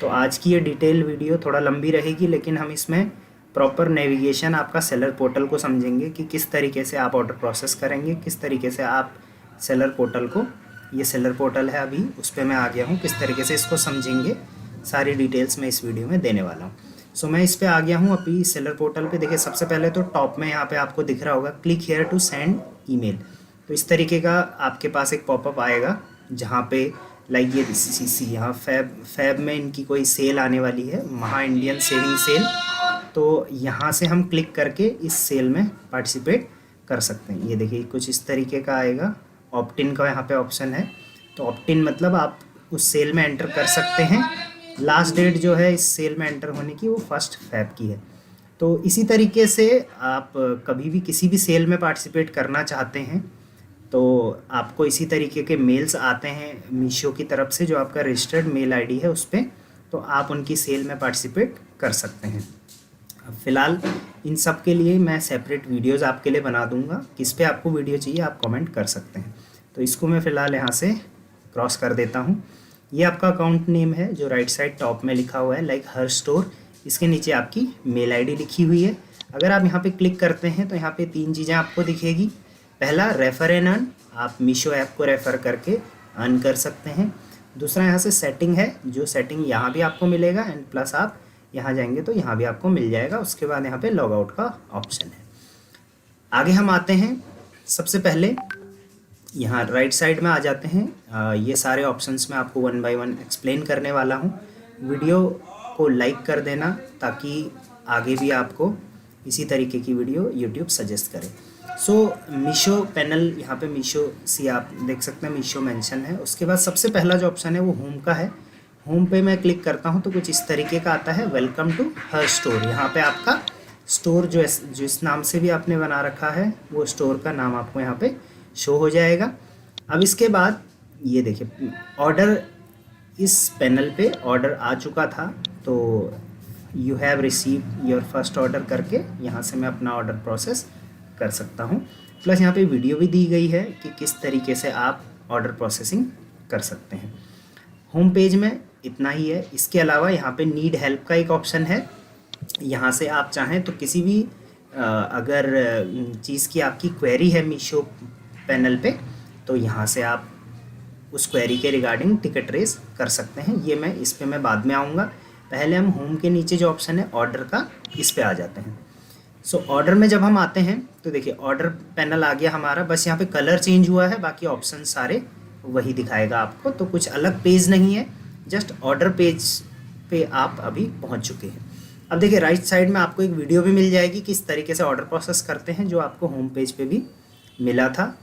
तो आज की ये डिटेल वीडियो थोड़ा लंबी रहेगी, लेकिन हम इसमें प्रॉपर नेविगेशन आपका सेलर पोर्टल को समझेंगे कि किस तरीके से आप ऑर्डर प्रोसेस करेंगे, किस तरीके से आप सेलर पोर्टल को, ये सेलर पोर्टल है अभी उस पर मैं आ गया हूँ, किस तरीके से इसको समझेंगे, सारी डिटेल्स मैं इस वीडियो में देने वाला हूँ। सो मैं इस पे आ गया हूँ अभी सेलर पोर्टल पे। देखिए सबसे पहले तो टॉप में यहाँ पे आपको दिख रहा होगा click here to send email. तो इस तरीके का आपके पास एक पॉपअप आएगा जहाँ पे लाइक ये सी यहाँ फैब में इनकी कोई सेल आने वाली है, महा इंडियन सेविंग सेल। तो यहाँ से हम क्लिक करके इस सेल में पार्टिसिपेट कर सकते हैं। ये देखिए कुछ इस तरीके का आएगा, ऑप्ट इन का यहाँ पे ऑप्शन है। तो ऑप्ट इन मतलब आप उस सेल में एंटर कर सकते हैं। लास्ट डेट जो है इस सेल में एंटर होने की वो 1 फरवरी की है। तो इसी तरीके से आप कभी भी किसी भी सेल में पार्टिसिपेट करना चाहते हैं तो आपको इसी तरीके के मेल्स आते हैं मीशो की तरफ से, जो आपका रजिस्टर्ड मेल आईडी है उस पर, तो आप उनकी सेल में पार्टिसिपेट कर सकते हैं। फ़िलहाल इन सब के लिए मैं सेपरेट वीडियोस आपके लिए बना दूंगा, किस पे आपको वीडियो चाहिए आप कमेंट कर सकते हैं। तो इसको मैं फ़िलहाल यहाँ से क्रॉस कर देता हूँ। ये आपका अकाउंट नेम है जो राइट साइड टॉप में लिखा हुआ है लाइक हर स्टोर, इसके नीचे आपकी मेल आईडी लिखी हुई है। अगर आप यहाँ पे क्लिक करते हैं तो यहाँ पे 3 चीज़ें आपको दिखेगी। पहला रेफ़र एंड अर्न, आप मीशो ऐप को रेफ़र करके अर्न कर सकते हैं। दूसरा यहाँ से सेटिंग है, जो सेटिंग यहाँ भी आपको मिलेगा, एंड प्लस आप यहाँ जाएंगे तो यहाँ भी आपको मिल जाएगा। उसके बाद यहाँ पे लॉग आउट का ऑप्शन है। आगे हम आते हैं, सबसे पहले यहाँ राइट साइड में आ जाते हैं। ये सारे ऑप्शंस मैं आपको 1 बाय 1 एक्सप्लेन करने वाला हूँ। वीडियो को लाइक कर देना ताकि आगे भी आपको इसी तरीके की वीडियो यूट्यूब सजेस्ट करे। सो मीशो पैनल, यहाँ पे मीशो सी आप देख सकते हैं, मीशो मेंशन है। उसके बाद सबसे पहला जो ऑप्शन है वो होम का है। होम पे मैं क्लिक करता हूँ तो कुछ इस तरीके का आता है, वेलकम टू हर स्टोर। यहाँ पे आपका स्टोर जो जिस नाम से भी आपने बना रखा है वो स्टोर का नाम आपको यहाँ पे शो हो जाएगा। अब इसके बाद ये देखिए ऑर्डर, इस पैनल पे ऑर्डर आ चुका था, तो you have receive your first order करके यहाँ से मैं अपना ऑर्डर प्रोसेस कर सकता हूँ। प्लस यहाँ पे वीडियो भी दी गई है कि किस तरीके से आप ऑर्डर प्रोसेसिंग कर सकते हैं। होम पेज में इतना ही है। इसके अलावा यहाँ पे नीड हेल्प का एक ऑप्शन है। यहाँ से आप चाहें तो किसी भी अगर चीज़ की आपकी क्वेरी है मीशो पैनल पे, तो यहाँ से आप उस क्वेरी के रिगार्डिंग टिकट रेस कर सकते हैं। ये मैं इस पे मैं बाद में आऊँगा। पहले हम होम के नीचे जो ऑप्शन है ऑर्डर का, इस पे आ जाते हैं। सो ऑर्डर में जब हम आते हैं तो देखिए ऑर्डर पैनल आ गया हमारा, बस यहाँ पे कलर चेंज हुआ है, बाकी ऑप्शन सारे वही दिखाएगा आपको। तो कुछ अलग पेज नहीं है, जस्ट ऑर्डर पेज पे आप अभी पहुँच चुके हैं। अब देखिए राइट साइड में आपको एक वीडियो भी मिल जाएगी किस तरीके से ऑर्डर प्रोसेस करते हैं, जो आपको होम पेज पे भी मिला था।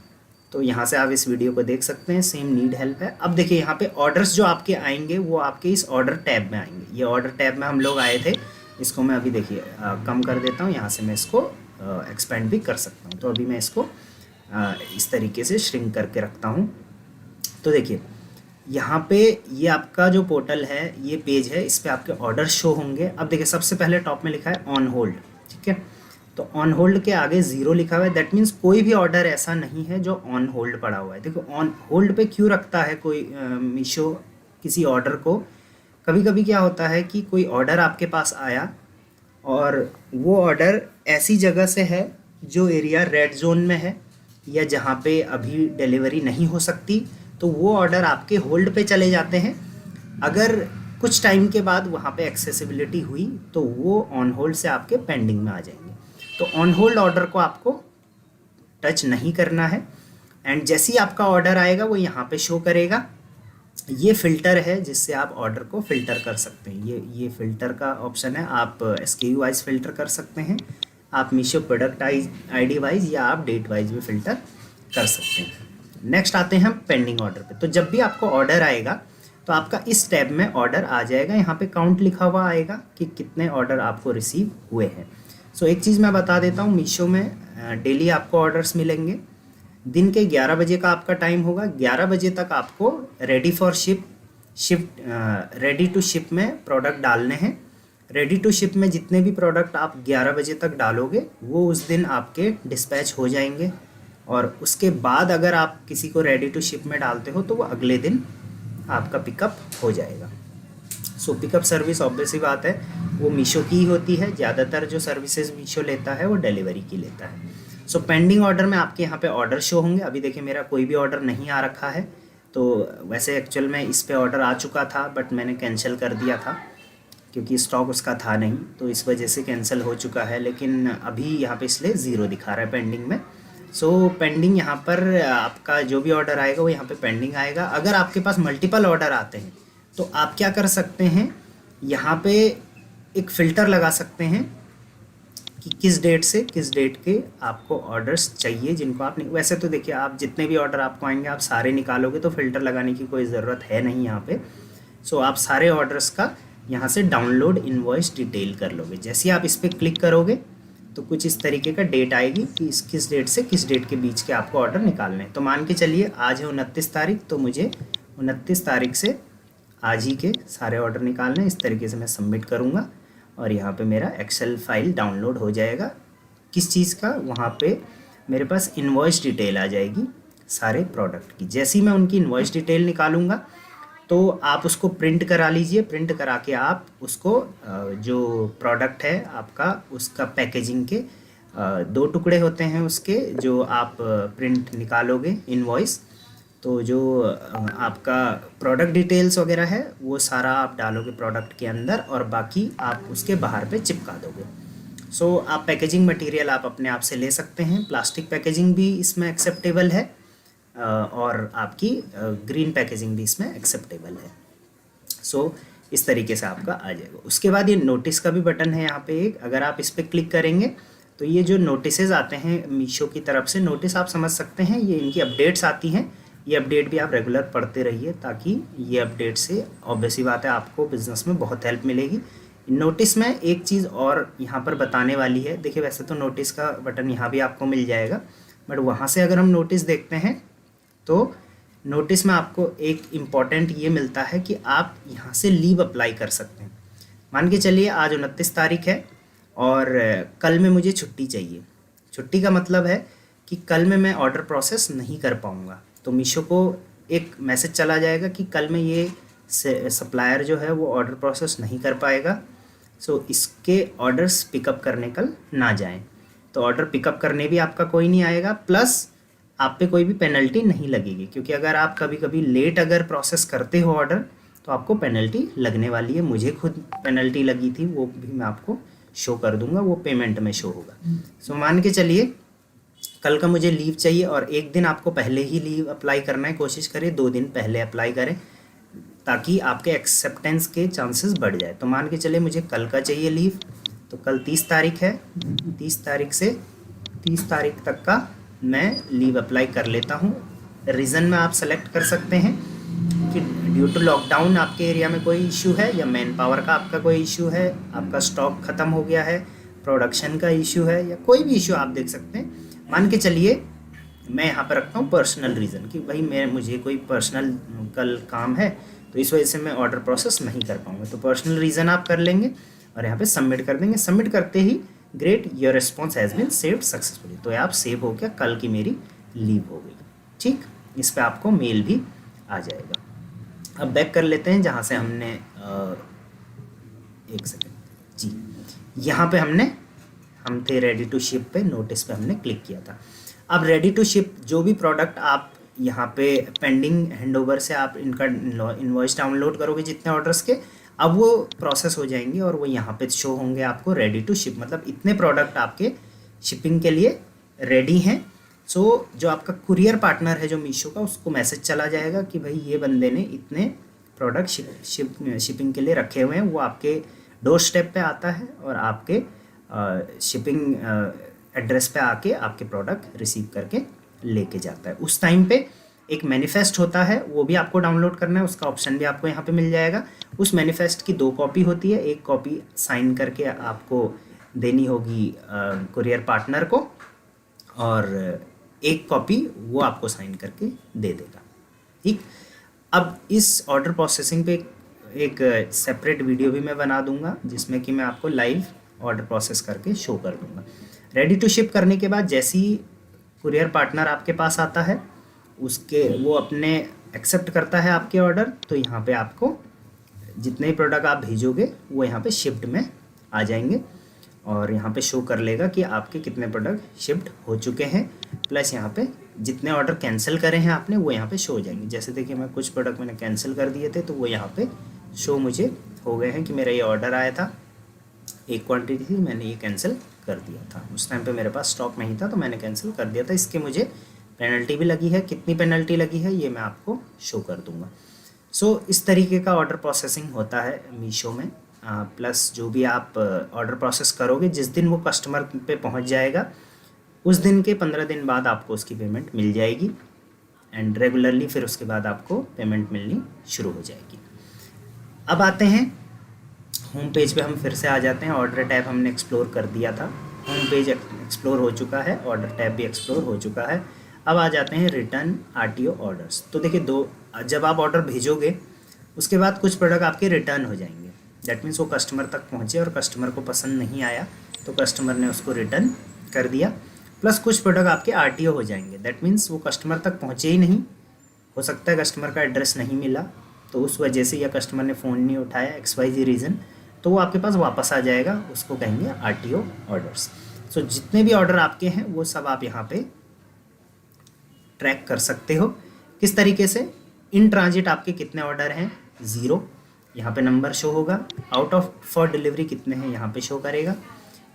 तो यहाँ से आप इस वीडियो को देख सकते हैं। सेम नीड हेल्प है। अब देखिए यहाँ पे ऑर्डर्स जो आपके आएंगे वो आपके इस ऑर्डर टैब में आएंगे। ये ऑर्डर टैब में हम लोग आए थे, इसको मैं अभी देखिए कम कर देता हूँ। यहाँ से मैं इसको एक्सपेंड भी कर सकता हूँ। तो अभी मैं इसको इस तरीके से श्रिंक करके रखता हूँ। तो देखिए यहाँ पे ये आपका जो पोर्टल है, ये पेज है, इस पर आपके ऑर्डर शो होंगे। अब देखिए सबसे पहले टॉप में लिखा है ऑन होल्ड, ठीक है। तो ऑन होल्ड के आगे 0 लिखा हुआ है, दैट मीन्स कोई भी ऑर्डर ऐसा नहीं है जो ऑन होल्ड पड़ा हुआ है। देखो ऑन होल्ड पे क्यों रखता है कोई मीशो किसी ऑर्डर को, कभी कभी क्या होता है कि कोई ऑर्डर आपके पास आया और वो ऑर्डर ऐसी जगह से है जो एरिया रेड जोन में है या जहाँ पे अभी डिलीवरी नहीं हो सकती, तो वो ऑर्डर आपके होल्ड पे चले जाते हैं। अगर कुछ टाइम के बाद वहाँ पे एक्सेसिबिलिटी हुई तो वो ऑन होल्ड से आपके पेंडिंग में आ जाएंगे। तो ऑन होल्ड ऑर्डर को आपको टच नहीं करना है, एंड जैसे ही आपका ऑर्डर आएगा वो यहाँ पे शो करेगा। ये फ़िल्टर है जिससे आप ऑर्डर को फ़िल्टर कर सकते हैं। ये फ़िल्टर का ऑप्शन है, आप SKU वाइज फ़िल्टर कर सकते हैं, आप मीशो प्रोडक्ट ID वाइज या आप डेट वाइज भी फ़िल्टर कर सकते हैं। नेक्स्ट आते हैं हम पेंडिंग ऑर्डर पे। तो जब भी आपको ऑर्डर आएगा तो आपका इस टैब में ऑर्डर आ जाएगा, यहाँ पे काउंट लिखा हुआ आएगा कि कितने ऑर्डर आपको रिसीव हुए हैं। सो एक चीज़ मैं बता देता हूँ, मीशो में डेली आपको ऑर्डर्स मिलेंगे। दिन के 11 बजे का आपका टाइम होगा, 11 बजे तक आपको रेडी टू शिप में प्रोडक्ट डालने हैं। रेडी टू शिप में जितने भी प्रोडक्ट आप 11 बजे तक डालोगे वो उस दिन आपके डिस्पैच हो जाएंगे, और उसके बाद अगर आप किसी को रेडी टू शिप में डालते हो तो वो अगले दिन आपका पिकअप हो जाएगा। सो पिकअप सर्विस ऑब्वियसली बात है वो मीशो की ही होती है, ज़्यादातर जो सर्विसेज मीशो लेता है वो डिलीवरी की लेता है। सो पेंडिंग ऑर्डर में आपके यहाँ पे ऑर्डर शो होंगे। अभी देखिए मेरा कोई भी ऑर्डर नहीं आ रखा है, तो वैसे एक्चुअल में इस पे ऑर्डर आ चुका था बट मैंने कैंसिल कर दिया था क्योंकि स्टॉक उसका था नहीं, तो इस वजह से कैंसिल हो चुका है। लेकिन अभी यहाँ पे इसलिए ज़ीरो दिखा रहा है पेंडिंग में। सो पेंडिंग यहाँ पर आपका जो भी ऑर्डर आएगा वो यहाँ पे पेंडिंग आएगा। अगर आपके पास मल्टीपल ऑर्डर आते हैं तो आप क्या कर सकते हैं, यहाँ पे एक फ़िल्टर लगा सकते हैं कि किस डेट से किस डेट के आपको ऑर्डर्स चाहिए जिनको आप वैसे तो देखिए आप जितने भी ऑर्डर आपको आएंगे आप सारे निकालोगे तो फ़िल्टर लगाने की कोई ज़रूरत है नहीं यहाँ पे। सो आप सारे ऑर्डर्स का यहाँ से डाउनलोड इनवॉइस डिटेल कर लोगे। जैसे ही आप इस पर क्लिक करोगे तो कुछ इस तरीके का डेट आएगी कि इस किस डेट से किस डेट के बीच के आपको ऑर्डर निकालने हैं। तो मान के चलिए आज है 29 तारीख, तो मुझे 29 तारीख से आज ही के सारे ऑर्डर निकालने हैं। इस तरीके से मैं सबमिट करूँगा और यहाँ पे मेरा एक्सेल फाइल डाउनलोड हो जाएगा। किस चीज़ का, वहाँ पे मेरे पास इनवॉइस डिटेल आ जाएगी सारे प्रोडक्ट की। जैसे ही मैं उनकी इनवॉइस डिटेल निकालूंगा तो आप उसको प्रिंट करा लीजिए। प्रिंट करा के आप उसको जो प्रोडक्ट है आपका उसका पैकेजिंग के 2 टुकड़े होते हैं उसके, जो आप प्रिंट निकालोगे इनवॉइस, तो जो आपका प्रोडक्ट डिटेल्स वगैरह है वो सारा आप डालोगे प्रोडक्ट के अंदर और बाकी आप उसके बाहर पे चिपका दोगे। सो आप पैकेजिंग मटेरियल आप अपने आप से ले सकते हैं। प्लास्टिक पैकेजिंग भी इसमें एक्सेप्टेबल है और आपकी ग्रीन पैकेजिंग भी इसमें एक्सेप्टेबल है। सो इस तरीके से आपका आ जाएगा। उसके बाद ये नोटिस का भी बटन है यहाँ पे एक, अगर आप इस पर क्लिक करेंगे तो ये जो नोटिसेज आते हैं मीशो की तरफ से, नोटिस आप समझ सकते हैं ये इनकी अपडेट्स आती हैं। ये अपडेट भी आप रेगुलर पढ़ते रहिए ताकि ये अपडेट से ऑब्वियसली बात है आपको बिज़नेस में बहुत हेल्प मिलेगी। नोटिस में एक चीज़ और यहाँ पर बताने वाली है। देखिए वैसे तो नोटिस का बटन यहाँ भी आपको मिल जाएगा, बट वहाँ से अगर हम नोटिस देखते हैं तो नोटिस में आपको एक इम्पॉर्टेंट ये मिलता है कि आप यहाँ से लीव अप्लाई कर सकते हैं। मान के चलिए आज 29 तारीख है और कल में मुझे छुट्टी चाहिए। छुट्टी का मतलब है कि कल में मैं ऑर्डर प्रोसेस नहीं कर पाऊँगा, तो मीशो को एक मैसेज चला जाएगा कि कल में ये सप्लायर जो है वो ऑर्डर प्रोसेस नहीं कर पाएगा। सो इसके ऑर्डर्स पिकअप करने कल ना जाएं। तो ऑर्डर पिकअप करने भी आपका कोई नहीं आएगा, प्लस आप पे कोई भी पेनल्टी नहीं लगेगी, क्योंकि अगर आप कभी कभी लेट अगर प्रोसेस करते हो ऑर्डर तो आपको पेनल्टी लगने वाली है। मुझे खुद पेनल्टी लगी थी, वो भी मैं आपको शो कर दूंगा, वो पेमेंट में शो होगा। सो मान के चलिए कल का मुझे लीव चाहिए और एक दिन आपको पहले ही लीव अप्लाई करना है। कोशिश करें 2 दिन पहले अप्लाई करें ताकि आपके एक्सेप्टेंस के चांसेस बढ़ जाए। तो मान के चलिए मुझे कल का चाहिए लीव, तो कल 30 तारीख है, 30 तारीख से 30 तारीख तक का मैं लीव अप्लाई कर लेता हूँ। रीज़न में आप सेलेक्ट कर सकते हैं कि ड्यू टू लॉकडाउन आपके एरिया में कोई इशू है, या मैन पावर का आपका कोई इशू है, आपका स्टॉक ख़त्म हो गया है, प्रोडक्शन का इशू है, या कोई भी इशू आप देख सकते हैं। मान के चलिए मैं यहाँ पर रखता हूँ पर्सनल रीज़न कि भाई मुझे कोई पर्सनल कल काम है तो इस वजह से मैं ऑर्डर प्रोसेस नहीं कर पाऊँगा। तो पर्सनल रीज़न आप कर लेंगे और यहाँ पे सबमिट कर देंगे। सबमिट करते ही great your response has been saved successfully, तो आप सेव हो गया, कल की मेरी लीव हो गई। ठीक, इस पर आपको मेल भी आ जाएगा। अब बैक कर लेते हैं जहाँ से हमने एक सेकेंड जी, यहाँ पे हम थे रेडी टू शिप पे, नोटिस पे हमने क्लिक किया था। अब रेडी टू शिप जो भी प्रोडक्ट आप यहाँ पे पेंडिंग हैंडओवर से आप इनका इनवॉइस डाउनलोड करोगे जितने ऑर्डर्स के, अब वो प्रोसेस हो जाएंगे और वो यहाँ पे शो होंगे आपको रेडी टू शिप, मतलब इतने प्रोडक्ट आपके शिपिंग के लिए रेडी हैं। सो जो आपका कुरियर पार्टनर है जो मीशो का, उसको मैसेज चला जाएगा कि भाई ये बंदे ने इतने प्रोडक्ट शिपिंग के लिए रखे हुए हैं। वो आपके डोर स्टेप पे आता है और आपके शिपिंग एड्रेस पे आके आपके प्रोडक्ट रिसीव करके लेके जाता है। उस टाइम पे एक मैनिफेस्ट होता है, वो भी आपको डाउनलोड करना है, उसका ऑप्शन भी आपको यहाँ पे मिल जाएगा। उस मैनिफेस्ट की 2 कॉपी होती है, एक कॉपी साइन करके आपको देनी होगी कुरियर पार्टनर को और एक कॉपी वो आपको साइन करके दे देगा। ठीक, अब इस ऑर्डर प्रोसेसिंग पे एक सेपरेट वीडियो भी मैं बना दूंगा जिसमें कि मैं आपको लाइव ऑर्डर प्रोसेस करके शो कर दूंगा। रेडी टू शिप करने के बाद जैसे ही कुरियर पार्टनर आपके पास आता है, उसके वो अपने एक्सेप्ट करता है आपके ऑर्डर, तो यहाँ पे आपको जितने भी प्रोडक्ट आप भेजोगे वो यहाँ पे शिफ्ट में आ जाएंगे और यहाँ पे शो कर लेगा कि आपके कितने प्रोडक्ट शिफ्ट हो चुके हैं, प्लस यहाँ पे जितने ऑर्डर कैंसिल करे हैं आपने वो यहाँ पे शो हो जाएंगे। जैसे देखिए मैं कुछ प्रोडक्ट मैंने कैंसिल कर दिए थे तो वो यहाँ पे शो मुझे हो गए हैं कि मेरा ये ऑर्डर आया था, एक क्वांटिटी थी, मैंने ये कैंसिल कर दिया था। उस टाइम पे मेरे पास स्टॉक नहीं था तो मैंने कैंसिल कर दिया था। इसके मुझे पेनल्टी भी लगी है, कितनी पेनल्टी लगी है ये मैं आपको शो कर दूँगा। सो इस तरीके का ऑर्डर प्रोसेसिंग होता है मीशो में। प्लस जो भी आप ऑर्डर प्रोसेस करोगे जिस दिन वो कस्टमर पे पहुंच जाएगा उस दिन के 15 दिन बाद आपको उसकी पेमेंट मिल जाएगी एंड रेगुलरली फिर उसके बाद आपको पेमेंट मिलनी शुरू हो जाएगी। अब आते हैं होम पेज पे, हम फिर से आ जाते हैं। ऑर्डर टैब हमने एक्सप्लोर कर दिया था, होम पेज एक्सप्लोर हो चुका है, ऑर्डर टैब भी एक्सप्लोर हो चुका है। अब आ जाते हैं रिटर्न आरटीओ ऑर्डर्स। तो देखिए जब आप ऑर्डर भेजोगे उसके बाद कुछ प्रोडक्ट आपके रिटर्न हो जाएंगे। दैट मीन्स वो कस्टमर तक पहुँचे और कस्टमर को पसंद नहीं आया तो कस्टमर ने उसको रिटर्न कर दिया। प्लस कुछ प्रोडक्ट आपके आरटीओ हो जाएंगे। दैट मीन्स वो कस्टमर तक पहुँचे ही नहीं, हो सकता है कस्टमर का एड्रेस नहीं मिला तो उस वजह से, या कस्टमर ने फ़ोन नहीं उठाया, XYZ रीज़न, तो वो आपके पास वापस आ जाएगा, उसको कहेंगे आरटीओ ऑर्डर्स। सो जितने भी ऑर्डर आपके हैं वो सब आप यहाँ पे ट्रैक कर सकते हो। किस तरीके से? इन ट्रांजिट आपके कितने ऑर्डर हैं? 0, यहाँ पे नंबर शो होगा। आउट ऑफ फॉर डिलीवरी कितने हैं यहाँ पे शो करेगा।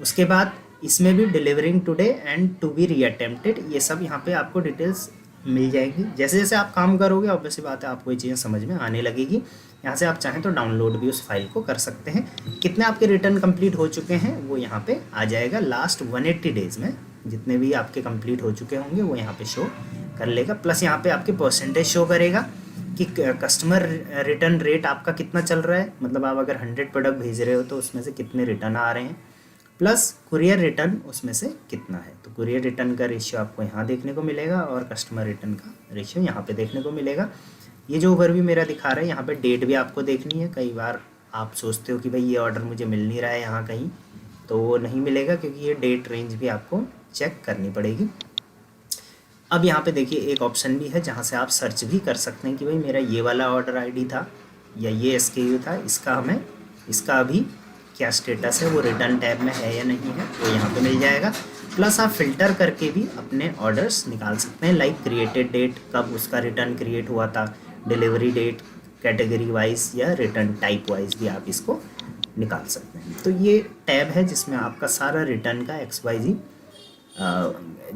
उसके बाद इसमें भी delivering today and to be reattempted, ये सब यहाँ पे आपको डिटेल्स मिल जाएंगी। जैसे जैसे आप काम करोगे ऑब्वियसली बात है आपको ये चीज़ें समझ में आने लगेगी। यहाँ से आप चाहें तो डाउनलोड भी उस फाइल को कर सकते हैं। कितने आपके रिटर्न कंप्लीट हो चुके हैं वो यहाँ पे आ जाएगा। लास्ट 180 डेज़ में जितने भी आपके कंप्लीट हो चुके होंगे वो यहाँ पे शो कर लेगा। प्लस यहाँ पे आपके परसेंटेज शो करेगा कि कस्टमर रिटर्न रेट आपका कितना चल रहा है, मतलब आप अगर 100 प्रोडक्ट भेज रहे हो तो उसमें से कितने रिटर्न आ रहे हैं, प्लस कुरियर रिटर्न उसमें से कितना है। तो कुरियर रिटर्न का रेशियो आपको यहाँ देखने को मिलेगा और कस्टमर रिटर्न का रेशियो यहाँ पे देखने को मिलेगा। ये जो ओवरव्यू मेरा दिखा रहा है यहाँ पे डेट भी आपको देखनी है। कई बार आप सोचते हो कि भाई ये ऑर्डर मुझे मिल नहीं रहा है यहाँ कहीं, तो वो नहीं मिलेगा क्योंकि ये डेट रेंज भी आपको चेक करनी पड़ेगी। अब यहाँ पे देखिए एक ऑप्शन भी है जहाँ से आप सर्च भी कर सकते हैं कि भाई मेरा ये वाला ऑर्डर आईडी था या ये SKU था, इसका अभी क्या स्टेटस है, वो रिटर्न टैब में है या नहीं है, वो यहाँ पे मिल जाएगा। प्लस आप फिल्टर करके भी अपने ऑर्डर्स निकाल सकते हैं, लाइक क्रिएटेड डेट, कब उसका रिटर्न क्रिएट हुआ था, डिलीवरी डेट, कैटेगरी वाइज या रिटर्न टाइप वाइज भी आप इसको निकाल सकते हैं। तो ये टैब है जिसमें आपका सारा रिटर्न का XYZ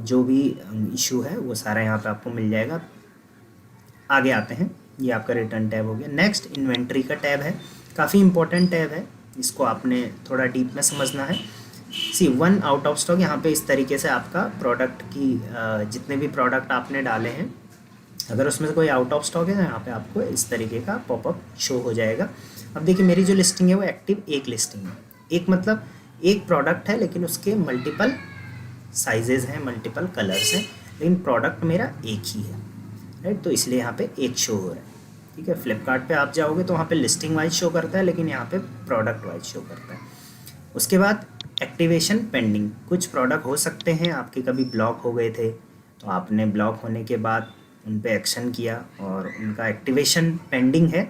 जो भी इशू है वो सारा यहाँ पे आपको मिल जाएगा। आगे आते हैं, ये आपका रिटर्न टैब हो गया। नेक्स्ट इन्वेंट्री का टैब है, काफ़ी इंपॉर्टेंट टैब है, इसको आपने थोड़ा डीप में समझना है। सी 1 आउट ऑफ स्टॉक, यहाँ पे इस तरीके से आपका प्रोडक्ट की जितने भी प्रोडक्ट आपने डाले हैं अगर उसमें से कोई आउट ऑफ स्टॉक है तो यहाँ पे आपको इस तरीके का पॉपअप शो हो जाएगा। अब देखिए मेरी जो लिस्टिंग है वो एक्टिव एक लिस्टिंग है। एक मतलब एक प्रोडक्ट है लेकिन उसके मल्टीपल साइजेज़ हैं, मल्टीपल कलर्स हैं, लेकिन प्रोडक्ट मेरा एक ही है, राइट। तो इसलिए यहाँ पे एक शो हो रहा है, ठीक है। फ्लिपकार्ट पे आप जाओगे तो वहाँ पे लिस्टिंग वाइज शो करता है, लेकिन यहाँ पे प्रोडक्ट वाइज शो करता है। उसके बाद एक्टिवेशन पेंडिंग, कुछ प्रोडक्ट हो सकते हैं आपके कभी ब्लॉक हो गए थे तो आपने ब्लॉक होने के बाद उन पे एक्शन किया और उनका एक्टिवेशन पेंडिंग है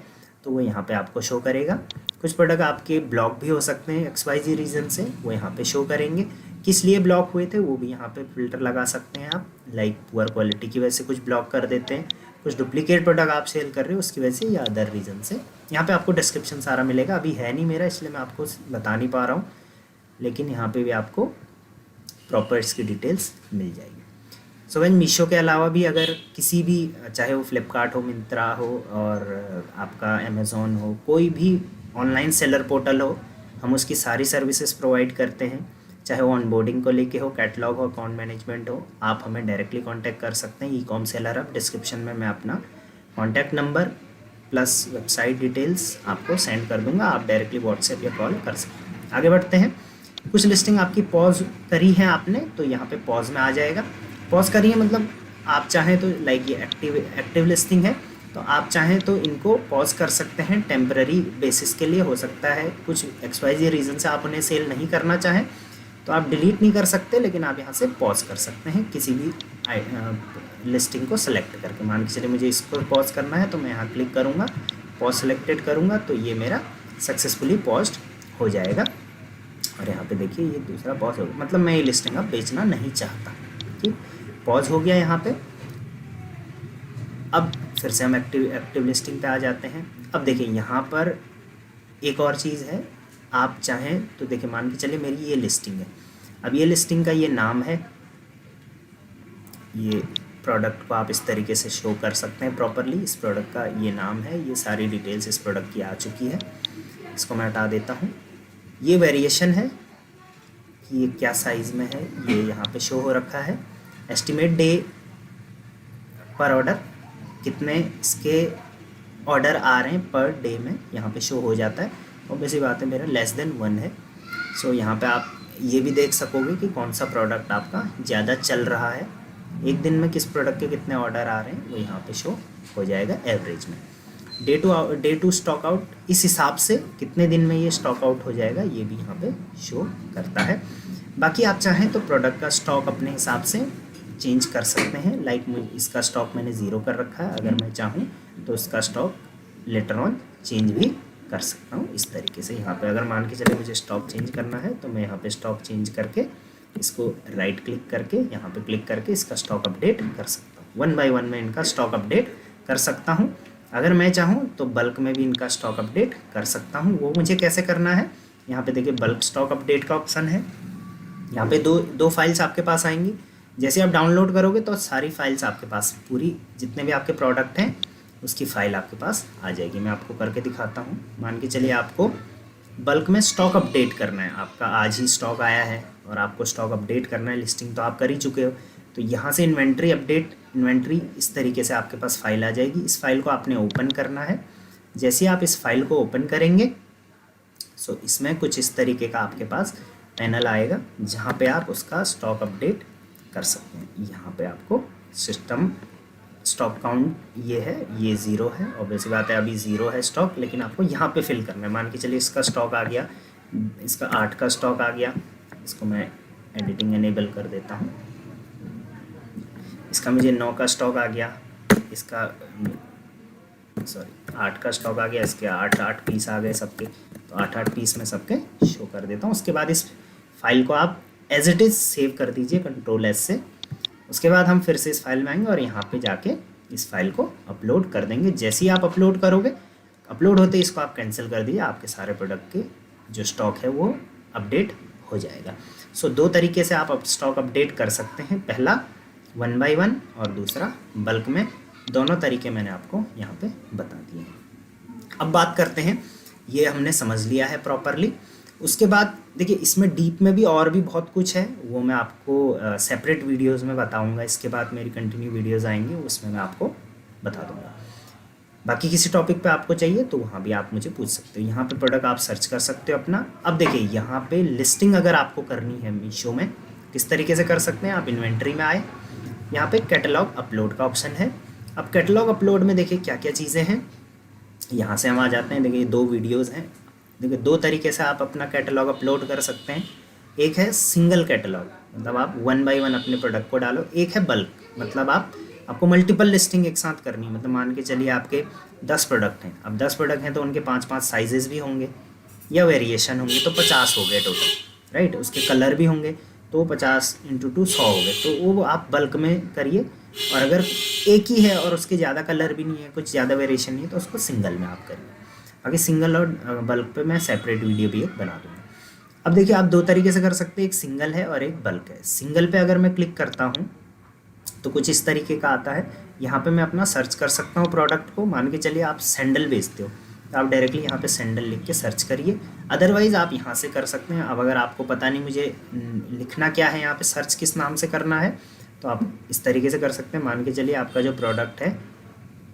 तो वो यहाँ पे आपको शो करेगा। कुछ प्रोडक्ट आपके ब्लॉक भी हो सकते हैं XYZ रीज़न से, वो यहाँ पे शो करेंगे। किस लिए ब्लॉक हुए थे वो भी यहाँ पे फिल्टर लगा सकते हैं आप, लाइक पुअर क्वालिटी की वजह से कुछ ब्लॉक कर देते हैं, कुछ डुप्लीकेट प्रोडक्ट आप सेल कर रहे हो उसकी वजह से या अदर रीज़न से। यहाँ पे आपको डिस्क्रिप्शन सारा मिलेगा, अभी है नहीं मेरा इसलिए मैं आपको बता नहीं पा रहा हूँ, लेकिन यहाँ पे भी आपको प्रॉपर इसकी डिटेल्स मिल जाएगी। सो वैन मीशो के अलावा भी अगर किसी भी, चाहे वो फ्लिपकार्ट हो, मिंत्रा हो और आपका अमेज़ॉन हो, कोई भी ऑनलाइन सेलर पोर्टल हो, हम उसकी सारी सर्विसेज प्रोवाइड करते हैं। चाहे वो ऑनबोर्डिंग को लेके हो, कैटलॉग हो, अकाउंट मैनेजमेंट हो, आप हमें डायरेक्टली कांटेक्ट कर सकते हैं। ई-कॉम सेलर हब, डिस्क्रिप्शन में मैं अपना contact number plus website details आपको सेंड कर दूंगा, आप डायरेक्टली व्हाट्सएप या कॉल कर सकते हैं। आगे बढ़ते हैं। कुछ लिस्टिंग आपकी पॉज करी है आपने तो यहाँ पे पॉज में आ जाएगा। पॉज करी है मतलब आप चाहें तो, लाइक ये एक्टिव लिस्टिंग है तो आप चाहें तो इनको पॉज कर सकते हैं टेम्पररी बेसिस के लिए। हो सकता है कुछ XYZ रीज़न से आप उन्हें सेल नहीं करना चाहें तो आप डिलीट नहीं कर सकते, लेकिन आप यहाँ से पॉज कर सकते हैं किसी भी लिस्टिंग को सेलेक्ट करके। मान के चलिए मुझे इसको पॉज करना है तो मैं यहाँ क्लिक करूँगा पॉज सिलेक्टेड करूँगा तो ये मेरा सक्सेसफुली पॉज्ड हो जाएगा। और यहाँ पे देखिए ये दूसरा पॉज हो गया, मतलब मैं ये लिस्टिंग अब बेचना नहीं चाहता। ठीक, पॉज हो गया यहाँ पे। अब फिर से हम एक्टिव लिस्टिंग पे आ जाते हैं। अब देखिए यहाँ पर एक और चीज़ है, आप चाहें तो देखिए मान के चलिए मेरी ये लिस्टिंग है। अब ये लिस्टिंग का ये नाम है, ये प्रोडक्ट को आप इस तरीके से शो कर सकते हैं प्रॉपरली। इस प्रोडक्ट का ये नाम है, ये सारी डिटेल्स इस प्रोडक्ट की आ चुकी है। इसको मैं हटा देता हूँ। ये वेरिएशन है कि ये क्या साइज़ में है, ये यहाँ पे शो हो रखा है। एस्टिमेट डे पर ऑर्डर, कितने इसके ऑर्डर आ रहे हैं पर डे में यहाँ पे शो हो जाता है। ऑब्वियसली बात है मेरा लेस देन 1 है। सो यहाँ पे आप ये भी देख सकोगे कि कौन सा प्रोडक्ट आपका ज़्यादा चल रहा है, एक दिन में किस प्रोडक्ट के कितने ऑर्डर आ रहे हैं वो यहाँ पे शो हो जाएगा एवरेज में। डे टू स्टॉक आउट, इस हिसाब से कितने दिन में ये स्टॉक आउट हो जाएगा ये भी यहाँ पे शो करता है। बाकी आप चाहें तो प्रोडक्ट का स्टॉक अपने हिसाब से चेंज कर सकते हैं। लाइक इसका स्टॉक मैंने 0 कर रखा है, अगर मैं चाहूँ तो इसका स्टॉक लेटर ऑन चेंज भी कर सकता हूँ इस तरीके से। यहाँ पे अगर मान के चले मुझे स्टॉक चेंज करना है तो मैं यहाँ पे स्टॉक चेंज करके इसको राइट क्लिक करके यहाँ पे क्लिक करके इसका स्टॉक अपडेट कर सकता हूँ। 1 बाय 1 में इनका स्टॉक अपडेट कर सकता हूँ। अगर मैं चाहूँ तो बल्क में भी इनका स्टॉक अपडेट कर सकता हूँ। वो मुझे कैसे करना है, यहाँ पे देखिए बल्क स्टॉक अपडेट का ऑप्शन है। यहाँ पे दो फाइल्स आपके पास आएंगी। जैसे आप डाउनलोड करोगे तो सारी फाइल्स आपके पास, पूरी जितने भी आपके प्रोडक्ट हैं उसकी फ़ाइल आपके पास आ जाएगी। मैं आपको करके दिखाता हूँ। मान के चलिए आपको बल्क में स्टॉक अपडेट करना है, आपका आज ही स्टॉक आया है और आपको स्टॉक अपडेट करना है। लिस्टिंग तो आप कर ही चुके हो, तो यहाँ से इन्वेंट्री इस तरीके से आपके पास फाइल आ जाएगी। इस फाइल को आपने ओपन करना है। जैसे आप इस फाइल को ओपन करेंगे सो इसमें कुछ इस तरीके का आपके पास पैनल आएगा जहाँ पे आप उसका स्टॉक अपडेट कर सकते हैं। यहाँ पे आपको सिस्टम स्टॉक काउंट ये है, ये 0 है। ऑब्वियसली बात है अभी 0 है स्टॉक, लेकिन आपको यहाँ पे फिल करना है। मान के चलिए इसका स्टॉक आ गया, इसका 8 का स्टॉक आ गया। इसको मैं एडिटिंग एनेबल कर देता हूँ। इसका मुझे 9 का स्टॉक आ गया, इसका 8 का स्टॉक आ गया, इसके 8 पीस आ गए सबके, तो 8 पीस में सबके शो कर देता हूँ। उसके बाद इस फाइल को आप एज इट इज़ सेव कर दीजिए Ctrl+S से। उसके बाद हम फिर से इस फाइल में आएंगे और यहाँ पे जाके इस फाइल को अपलोड कर देंगे। जैसे ही आप अपलोड करोगे, अपलोड होते ही इसको आप कैंसिल कर दीजिए, आपके सारे प्रोडक्ट के जो स्टॉक है वो अपडेट हो जाएगा। सो 2 तरीके से आप स्टॉक अपडेट कर सकते हैं, पहला 1 बाय 1 और दूसरा बल्क में। दोनों तरीके मैंने आपको यहाँ पे बता दिए हैं। अब बात करते हैं, ये हमने समझ लिया है प्रॉपरली। उसके बाद देखिए इसमें डीप में भी और भी बहुत कुछ है, वो मैं आपको सेपरेट वीडियोस में बताऊंगा। इसके बाद मेरी कंटिन्यू वीडियोस आएंगी, उसमें मैं आपको बता दूंगा। बाकी किसी टॉपिक पे आपको चाहिए तो वहाँ भी आप मुझे पूछ सकते हो। यहाँ पे प्रोडक्ट आप सर्च कर सकते हो अपना। अब देखिए यहाँ पे लिस्टिंग अगर आपको करनी है मीशो में, किस तरीके से कर सकते हैं। आप इन्वेंट्री में आए, यहाँ पे कैटलॉग अपलोड का ऑप्शन है। अब कैटलॉग अपलोड में देखिए क्या क्या चीज़ें हैं, यहाँ से हम आ जाते हैं। देखिए 2 वीडियोज़ हैं। देखिए 2 तरीके से आप अपना कैटलॉग अपलोड कर सकते हैं। एक है सिंगल कैटलॉग, मतलब आप 1 बाय 1 अपने प्रोडक्ट को डालो। एक है बल्क, मतलब आपको मल्टीपल लिस्टिंग एक साथ करनी है। मतलब मान के चलिए आपके 10 प्रोडक्ट हैं, अब 10 प्रोडक्ट हैं तो उनके 5-5 साइजेस भी होंगे या वेरिएशन होंगे, तो 50 हो गए टोटल, राइट। उसके कलर भी होंगे तो 50 × 2 100 हो गए। तो वो आप बल्क में करिए। और अगर एक ही है और उसके ज़्यादा कलर भी नहीं है, कुछ ज़्यादा वेरिएशन नहीं है, तो उसको सिंगल में आप करिए। बाकी सिंगल और बल्क पे मैं सेपरेट वीडियो भी एक बना दूँगा। अब देखिए आप 2 तरीके से कर सकते हैं, एक सिंगल है और एक बल्क है। सिंगल पे अगर मैं क्लिक करता हूँ तो कुछ इस तरीके का आता है। यहाँ पे मैं अपना सर्च कर सकता हूँ प्रोडक्ट को। मान के चलिए आप सैंडल बेचते हो तो आप डायरेक्टली यहाँ पे सैंडल लिख के सर्च करिए। अदरवाइज़ आप यहाँ से कर सकते हैं। अब अगर आपको पता नहीं मुझे लिखना क्या है, यहाँ पे सर्च किस नाम से करना है, तो आप इस तरीके से कर सकते हैं। मान के चलिए आपका जो प्रोडक्ट है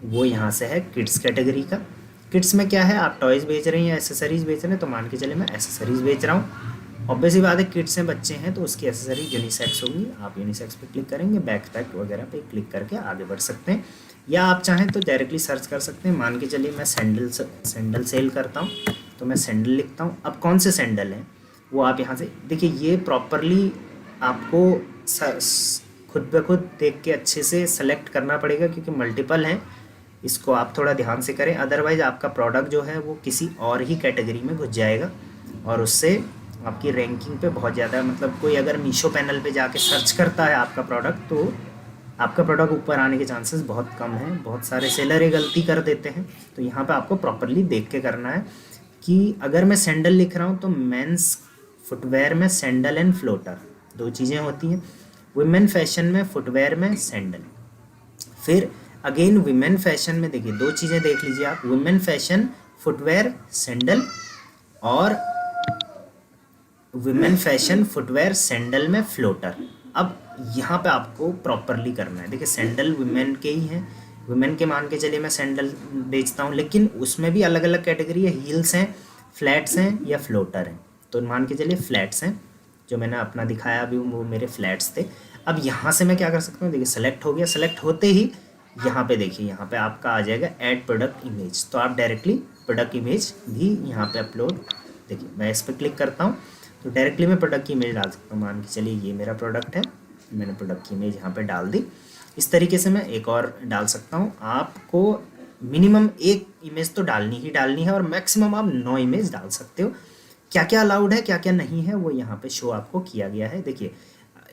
वो यहाँ से है किड्स कैटेगरी का। किड्स में क्या है, आप टॉयज़ बेच रहे हैं या एसेसरीज़ बेच रहे हैं, तो मान के चलिए मैं एसेसरीज़ बेच रहा हूँ। ऑब्वियसली बात है किड्स में बच्चे हैं तो उसकी एसेसरी यूनिसेक्स होगी। आप यूनिसेक्स पे क्लिक करेंगे, बैकपैक वगैरह पे क्लिक करके आगे बढ़ सकते हैं। या आप चाहें तो डायरेक्टली सर्च कर सकते हैं। मान के चलिए मैं सैंडल सेल करता हूँ तो मैं सैंडल लिखता हूँ। अब कौन से सैंडल हैं वो आप यहाँ से देखिए, ये प्रॉपरली आपको खुद ब खुद देख के अच्छे से सेलेक्ट करना पड़ेगा क्योंकि मल्टीपल हैं। इसको आप थोड़ा ध्यान से करें, अदरवाइज़ आपका प्रोडक्ट जो है वो किसी और ही कैटेगरी में घुस जाएगा और उससे आपकी रैंकिंग पे बहुत ज़्यादा, मतलब कोई अगर मीशो पैनल पे जाके सर्च करता है आपका प्रोडक्ट तो आपका प्रोडक्ट ऊपर आने के चांसेस बहुत कम हैं। बहुत सारे सेलर ये गलती कर देते हैं। तो यहाँ पे आपको प्रॉपरली देख के करना है कि अगर मैं सैंडल लिख रहा हूँ तो मेंस फुटवेयर में सैंडल एंड फ्लोटर दो चीज़ें होती हैं, वुमेन फैशन में फुटवेयर में सैंडल। फिर अगेन विमेन फैशन में देखिए दो चीज़ें देख लीजिए आप, वुमेन फैशन फुटवेयर सैंडल और विमेन फैशन फुटवेयर सैंडल में फ्लोटर। अब यहाँ पे आपको प्रॉपरली करना है। देखिए सैंडल विमेन के ही हैं, विमेन के मान के चलिए मैं सैंडल बेचता हूँ, लेकिन उसमें भी अलग अलग कैटेगरी है, हील्स हैं, फ्लैट्स हैं या फ्लोटर हैं। तो मान के चलिए फ्लैट्स हैं, जो मैंने अपना दिखाया अभी वो मेरे फ्लैट्स थे। अब यहाँ से मैं क्या कर सकता हूँ, देखिए सेलेक्ट हो गया, सेलेक्ट होते ही यहाँ पे देखिए यहाँ पे आपका आ जाएगा ऐड प्रोडक्ट इमेज, तो आप डायरेक्टली प्रोडक्ट इमेज भी यहाँ पे अपलोड, देखिए मैं इस पर क्लिक करता हूँ तो डायरेक्टली मैं प्रोडक्ट की इमेज डाल सकता हूँ। मान के चलिए ये मेरा प्रोडक्ट है, मैंने प्रोडक्ट की इमेज यहाँ पे डाल दी। इस तरीके से मैं एक और डाल सकता हूँ। आपको मिनिमम एक इमेज तो डालनी ही डालनी है और मैक्सिमम आप 9 इमेज डाल सकते हो। क्या क्या अलाउड है क्या क्या नहीं है वो यहाँ पे शो आपको किया गया है। देखिए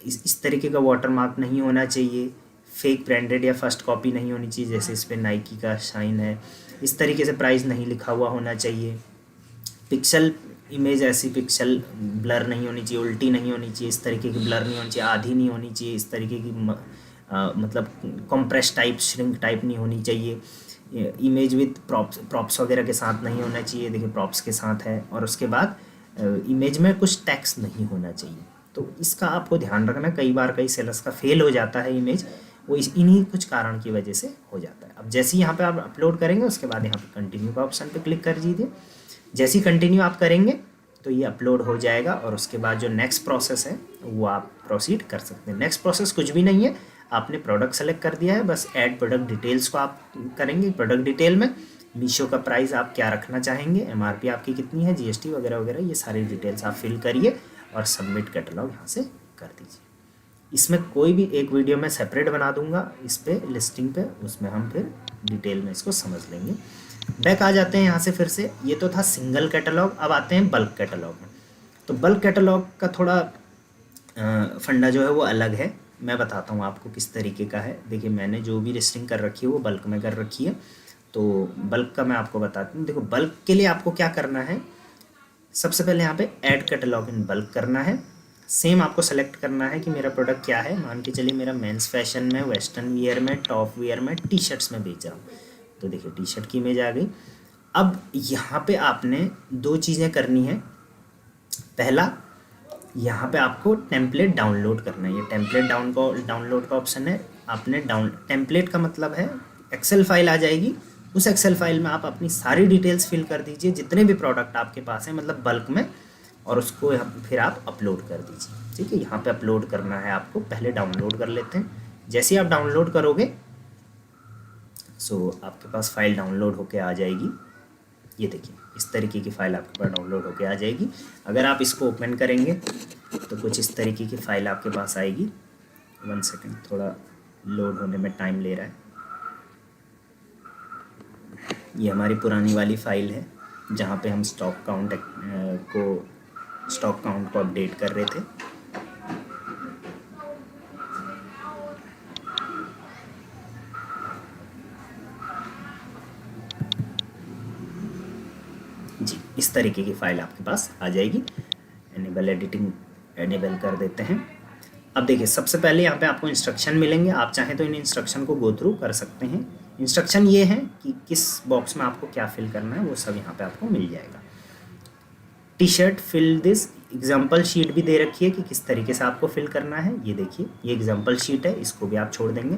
इस तरीके का वाटरमार्क नहीं होना चाहिए, फेक ब्रांडेड या फर्स्ट कॉपी नहीं होनी चाहिए, जैसे इस पर नाइकी का शाइन है। इस तरीके से प्राइस नहीं लिखा हुआ होना चाहिए। पिक्सल इमेज ऐसी पिक्सल ब्लर नहीं होनी चाहिए, उल्टी नहीं होनी चाहिए, इस तरीके की ब्लर नहीं होनी चाहिए, आधी नहीं होनी चाहिए, इस तरीके की मतलब कंप्रेस टाइप श्रिंक टाइप नहीं होनी चाहिए। इमेज विद प्रॉप्स वगैरह के साथ नहीं होना चाहिए, देखिए प्रॉप्स के साथ है। और उसके बाद इमेज में कुछ टेक्स्ट नहीं होना चाहिए। तो इसका आपको ध्यान रखना, कई बार कई सेलर्स का फेल हो जाता है इमेज, वो इन्हीं कुछ कारण की वजह से हो जाता है। अब जैसे ही यहाँ पे आप अपलोड करेंगे उसके बाद यहाँ पे कंटिन्यू का ऑप्शन पे क्लिक कर दीजिए। जैसे ही कंटिन्यू आप करेंगे तो ये अपलोड हो जाएगा और उसके बाद जो नेक्स्ट प्रोसेस है वो आप प्रोसीड कर सकते हैं। नेक्स्ट प्रोसेस कुछ भी नहीं है, आपने प्रोडक्ट सेलेक्ट कर दिया है, बस ऐड प्रोडक्ट डिटेल्स को आप करेंगे। प्रोडक्ट डिटेल में मीशो का प्राइस आप क्या रखना चाहेंगे, एमआरपी आपकी कितनी है, जीएसटी वगैरह वगैरह, ये सारी डिटेल्स आप फिल करिए और सबमिट कैटलॉग यहाँ से कर दीजिए। इसमें कोई भी एक वीडियो में सेपरेट बना दूंगा इस पे लिस्टिंग पे, उसमें हम फिर डिटेल में इसको समझ लेंगे। बैक आ जाते हैं यहाँ से फिर से। ये तो था सिंगल कैटलॉग, अब आते हैं बल्क कैटलॉग में। तो बल्क कैटलॉग का थोड़ा फंडा जो है वो अलग है, मैं बताता हूँ आपको किस तरीके का है। देखिए मैंने जो भी लिस्टिंग कर रखी है वो बल्क में कर रखी है, तो बल्क का मैं आपको बताता हूँ। देखो बल्क के लिए आपको क्या करना है, सबसे पहले यहाँ पे ऐड कैटलॉग इन बल्क करना है। सेम आपको सेलेक्ट करना है कि मेरा प्रोडक्ट क्या है। मान के चलिए मेरा मेंस फैशन में, वेस्टर्न वियर में, टॉप वियर में, टी शर्ट्स में बेच रहा हूँ। तो देखिए टी शर्ट की इमेज आ गई। अब यहाँ पे आपने दो चीज़ें करनी है। पहला, यहाँ पे आपको टेम्पलेट डाउनलोड करना है। ये टेम्पलेट डाउनलोड का ऑप्शन है। आपने टेम्पलेट का मतलब है एक्सेल फाइल आ जाएगी, उस एक्सेल फाइल में आप अपनी सारी डिटेल्स फिल कर दीजिए, जितने भी प्रोडक्ट आपके पास हैं मतलब बल्क में, और उसको फिर आप अपलोड कर दीजिए। ठीक है, यहाँ पे अपलोड करना है आपको। पहले डाउनलोड कर लेते हैं। जैसे ही आप डाउनलोड करोगे सो आपके पास फाइल डाउनलोड होके आ जाएगी। ये देखिए इस तरीके की फ़ाइल आपके पास डाउनलोड होके आ जाएगी। अगर आप इसको ओपन करेंगे तो कुछ इस तरीके की फ़ाइल आपके पास आएगी। 1 सेकेंड, थोड़ा लोड होने में टाइम ले रहा है। ये हमारी पुरानी वाली फ़ाइल है जहाँ पे हम स्टॉक काउंट को अपडेट कर रहे थे। जी, इस तरीके की फ़ाइल आपके पास आ जाएगी। एनेबल एडिटिंग एनेबल कर देते हैं। अब देखिए सबसे पहले यहाँ पे आपको इंस्ट्रक्शन मिलेंगे। आप चाहें तो इन इंस्ट्रक्शन को गो थ्रू कर सकते हैं। इंस्ट्रक्शन ये है कि किस बॉक्स में आपको क्या फिल करना है, वो सब यहाँ पे आपको मिल जाएगा। T shirt fill this, example sheet भी दे रखी है कि किस तरीके से आपको फिल करना है। ये देखिए ये एग्जाम्पल शीट है, इसको भी आप छोड़ देंगे।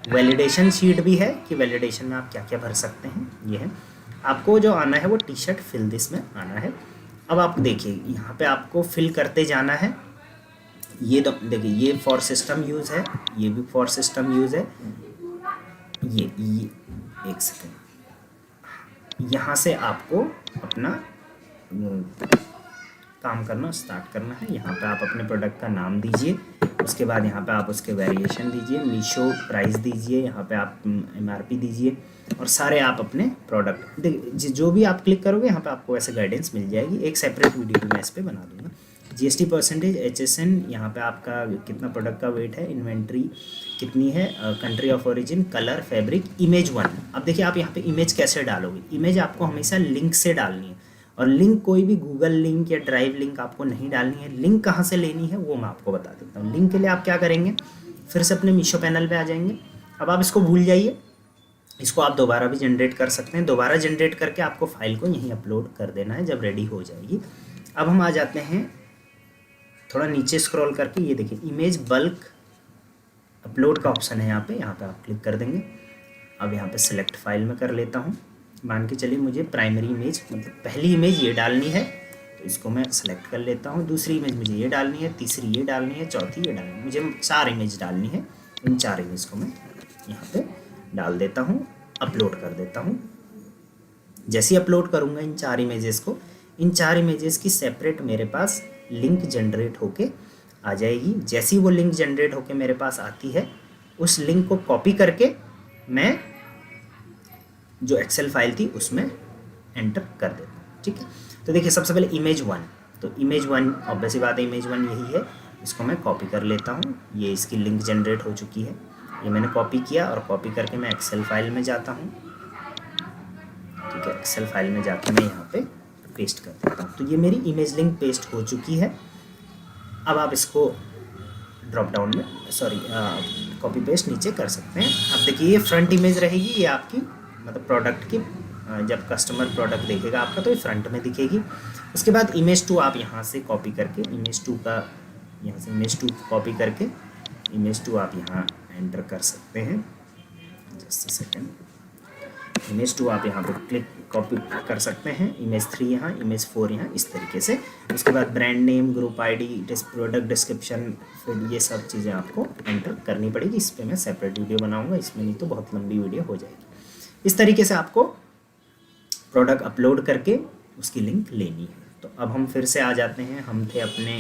वैलिडेशन शीट भी है कि वैलिडेशन में आप क्या क्या भर सकते हैं, ये है। आपको जो आना है वो टी शर्ट फिल दिस में आना है। अब आप देखिए यहाँ पे आपको फिल करते जाना है। ये देखिए ये फॉर सिस्टम यूज़ है, ये भी फॉर सिस्टम यूज़ है। ये एक सेकेंड, यहाँ से आपको अपना काम करना स्टार्ट करना है। यहाँ पे आप अपने प्रोडक्ट का नाम दीजिए। उसके बाद यहाँ पे आप उसके वेरिएशन दीजिए, मीशो प्राइस दीजिए, यहाँ पे आप MRP दीजिए और सारे आप अपने प्रोडक्ट जो भी आप क्लिक करोगे यहाँ पे आपको ऐसे गाइडेंस मिल जाएगी। एक सेपरेट वीडियो भी मैं इस पर बना दूंगा। GST परसेंटेज, HSN, यहाँ पे आपका कितना प्रोडक्ट का वेट है, इन्वेंट्री कितनी है, country of origin, colour, fabric, image 1। अब देखिए आप यहाँ पे इमेज कैसे डालोगे। इमेज आपको हमेशा लिंक से डालनी है और लिंक कोई भी गूगल लिंक या ड्राइव लिंक आपको नहीं डालनी है। लिंक कहाँ से लेनी है वो मैं आपको बता देता हूँ। लिंक के लिए आप क्या करेंगे, फिर से अपने मीशो पैनल पे आ जाएंगे। अब आप इसको भूल जाइए, इसको आप दोबारा भी जनरेट कर सकते हैं। दोबारा जनरेट करके आपको फाइल को यहीं अपलोड कर देना है जब रेडी हो जाएगी। अब हम आ जाते हैं थोड़ा नीचे स्क्रॉल करके, ये देखिए इमेज बल्क अपलोड का ऑप्शन है यहाँ पे आप क्लिक कर देंगे। अब यहाँ पे सिलेक्ट फाइल में कर लेता हूँ। मान के चलिए मुझे प्राइमरी इमेज मतलब पहली इमेज ये डालनी है, तो इसको मैं सेलेक्ट कर लेता हूँ। दूसरी इमेज मुझे ये डालनी है, तीसरी ये डालनी है, चौथी ये डालनी है। मुझे 4 इमेज डालनी है। इन 4 इमेज को मैं यहाँ पे डाल देता हूँ, अपलोड कर देता हूँ। जैसे ही अपलोड करूँगा इन 4 इमेजेस को, इन 4 इमेजेस की सेपरेट मेरे पास लिंक जनरेट होके आ जाएगी। जैसी वो लिंक जनरेट होके मेरे पास आती है, उस लिंक को कॉपी करके मैं जो एक्सेल फाइल थी उसमें एंटर कर देता हूँ। ठीक है, तो देखिए सबसे पहले इमेज 1, तो इमेज 1 ऑब्वियस सी बात है, इमेज 1 यही है। इसको मैं कॉपी कर लेता हूँ। ये इसकी लिंक जनरेट हो चुकी है, ये मैंने कॉपी किया और कॉपी करके मैं एक्सेल फाइल में जाता हूँ। ठीक है, एक्सेल फाइल में जाकर मैं यहाँ पे पेस्ट कर देता हूँ। तो ये मेरी इमेज लिंक पेस्ट हो चुकी है। अब आप इसको ड्रॉप डाउन में कॉपी पेस्ट नीचे कर सकते हैं। अब देखिए ये फ्रंट इमेज रहेगी, ये आपकी मतलब प्रोडक्ट की, जब कस्टमर प्रोडक्ट देखेगा आपका तो ये फ्रंट में दिखेगी। उसके बाद इमेज 2 आप यहाँ से कॉपी करके इमेज 2 का यहाँ से इमेज 2 कॉपी करके इमेज 2 आप यहाँ एंटर कर सकते हैं। जस्ट अ सेकेंड, इमेज 2 आप यहाँ पे क्लिक कॉपी कर सकते हैं। इमेज 3 यहाँ, इमेज 4 यहाँ, इस तरीके से। उसके बाद brand name, group ID, product description, फिर ये सब चीज़ें आपको एंटर करनी पड़ेगी। इस पर मैं सेपरेट वीडियो बनाऊंगा, इसमें नहीं तो बहुत लंबी वीडियो हो जाएगी। इस तरीके से आपको प्रोडक्ट अपलोड करके उसकी लिंक लेनी है। तो अब हम फिर से आ जाते हैं, हम थे अपने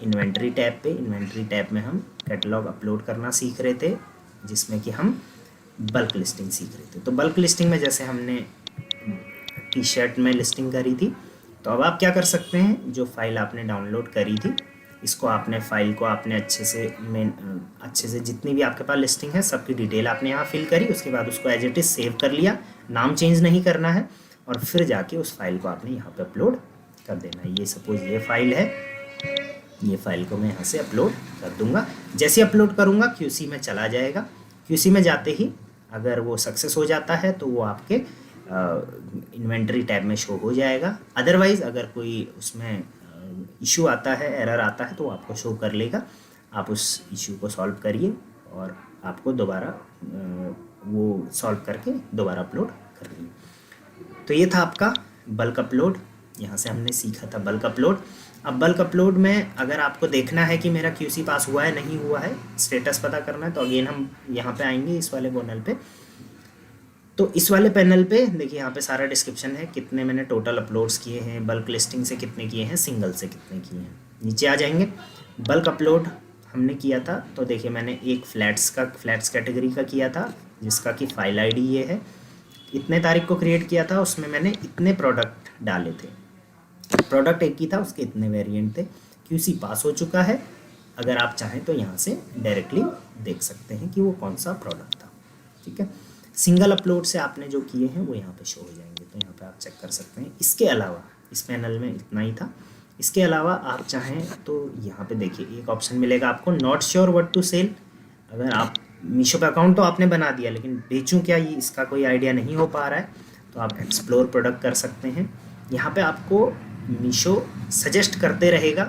इन्वेंट्री टैब पे। इन्वेंट्री टैब में हम कैटलॉग अपलोड करना सीख रहे थे, जिसमें कि हम बल्क लिस्टिंग सीख रहे थे। तो बल्क लिस्टिंग में जैसे हमने T-शर्ट में लिस्टिंग करी थी, तो अब आप क्या कर सकते हैं, जो फाइल आपने डाउनलोड करी थी इसको आपने फाइल को आपने अच्छे से जितनी भी आपके पास लिस्टिंग है सबकी डिटेल आपने यहाँ फिल करी। उसके बाद उसको एज इट इज़ सेव कर लिया, नाम चेंज नहीं करना है, और फिर जाके उस फाइल को आपने यहाँ पे अपलोड कर देना है। ये सपोज ये फाइल है, ये फाइल को मैं यहाँ से अपलोड कर दूंगा। जैसे अपलोड करूँगा QC में चला जाएगा। QC में जाते ही अगर वो सक्सेस हो जाता है तो वो आपके इन्वेंट्री टैब में शो हो जाएगा। अदरवाइज़ अगर कोई उसमें इशू आता है, एरर आता है, तो आपको शो कर लेगा। आप उस इशू को सॉल्व करिए और आपको दोबारा वो सॉल्व करके दोबारा अपलोड कर लीजिए। तो ये था आपका बल्क अपलोड। यहाँ से हमने सीखा था बल्क अपलोड। अब बल्क अपलोड में अगर आपको देखना है कि मेरा QC पास हुआ है नहीं हुआ है, स्टेटस पता करना है, तो अगेन हम यहाँ पे आएंगे इस वाले पैनल पे। तो इस वाले पैनल पे देखिए यहाँ पे सारा डिस्क्रिप्शन है, कितने मैंने टोटल अपलोड्स किए हैं, बल्क लिस्टिंग से कितने किए हैं, सिंगल से कितने किए हैं। नीचे आ जाएंगे, बल्क अपलोड हमने किया था, तो देखिए मैंने एक फ्लैट्स कैटेगरी का किया था, जिसका कि फाइल ID ये है। इतने तारीख को क्रिएट किया था, उसमें मैंने इतने प्रोडक्ट डाले थे। प्रोडक्ट एक ही था, उसके इतने वेरिएंट थे। QC पास हो चुका है। अगर आप चाहें तो यहाँ से डायरेक्टली देख सकते हैं कि वो कौन सा प्रोडक्ट था। ठीक है, सिंगल अपलोड से आपने जो किए हैं वो यहाँ पे शो हो जाएंगे, तो यहाँ पे आप चेक कर सकते हैं। इसके अलावा इस पैनल में इतना ही था। इसके अलावा आप चाहें तो यहाँ पे देखिए एक ऑप्शन मिलेगा आपको, not sure what to sell. अगर आप मीशो पे अकाउंट तो आपने बना दिया, लेकिन बेचूं क्या ये इसका कोई आइडिया नहीं हो पा रहा है, तो आप एक्सप्लोर प्रोडक्ट कर सकते हैं। यहाँ पे आपको मीशो सजेस्ट करते रहेगा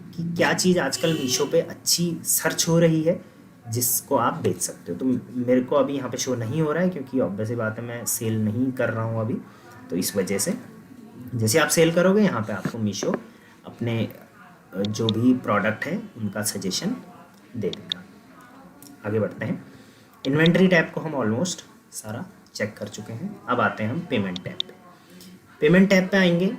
कि क्या चीज़ आजकल मीशो पे अच्छी सर्च हो रही है जिसको आप बेच सकते हो। तो मेरे को अभी यहाँ पे शो नहीं हो रहा है, क्योंकि ऑब्वियस बात है मैं सेल नहीं कर रहा हूँ अभी, तो इस वजह से जैसे आप सेल करोगे यहाँ पे आपको मीशो अपने जो भी प्रोडक्ट है उनका सजेशन दे देगा। आगे बढ़ते हैं। इन्वेंट्री टैब को हम ऑलमोस्ट सारा चेक कर चुके हैं। अब आते हैं हम पेमेंट टैब पे। पेमेंट टैब पे आएंगे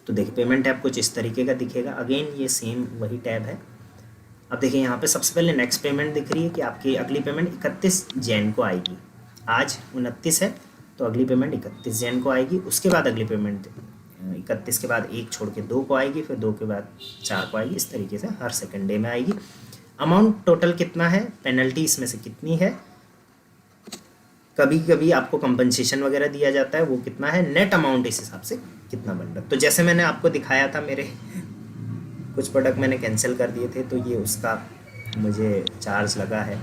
तो देखिए पेमेंट टैब कुछ इस तरीके का दिखेगा। अगेन ये सेम वही टैब है। अब देखिए यहाँ पे सबसे पहले नेक्स्ट पेमेंट दिख रही है कि आपकी अगली पेमेंट 31 जैन को आएगी। आज 29 है तो अगली पेमेंट 31 जैन को आएगी। उसके बाद अगली पेमेंट 31 के बाद 1 छोड़ के 2 को आएगी, फिर 2 के बाद 4 को आएगी। इस तरीके से हर सेकंड डे में आएगी। अमाउंट टोटल कितना है, पेनल्टी इसमें से कितनी है, कभी कभी आपको कंपनसेशन वगैरह दिया जाता है, वो कितना है, नेट अमाउंट इस हिसाब से कितना बन रहा है। तो जैसे मैंने आपको दिखाया था, मेरे कुछ प्रोडक्ट मैंने कैंसिल कर दिए थे तो ये उसका मुझे चार्ज लगा है